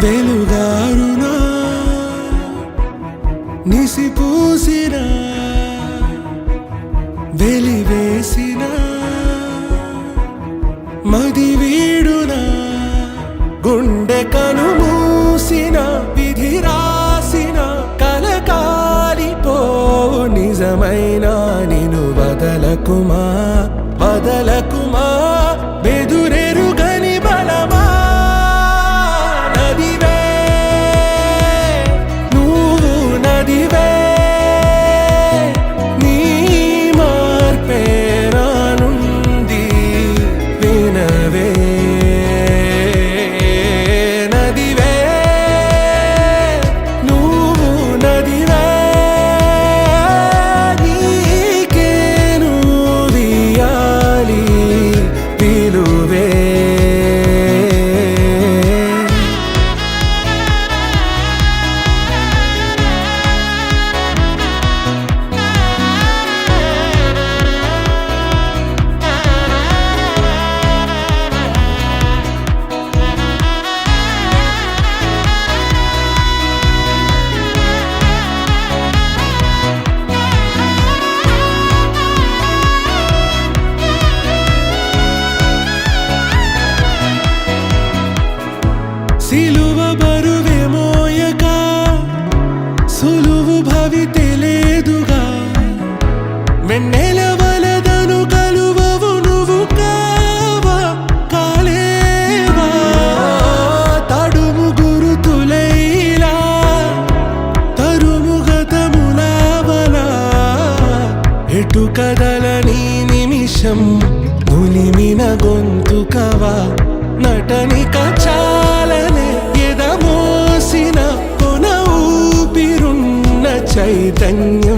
వెలుగారునా నిసిపూసిన వెలివేసిన మదివీడున గుండె కనుమూసిన విధి రాసిన కలకాలిపోవు నిజమైన నిను వదలకుమా వదలకుమా బెదురెరుగని బలమా సిలువ బరువే మోయక సులువు భవితెలేదుగా వెన్నెల వలదను కలువవు నువ్వు కావా కాలేవా తడుము గురుతులైలా తరుము గతములావలా ఎటు కదలని నిమిషం నులిమిన గొంతుకవా నటనిక చాలనే ఎదమోసిన కొన ఊపిరున్న చైతన్య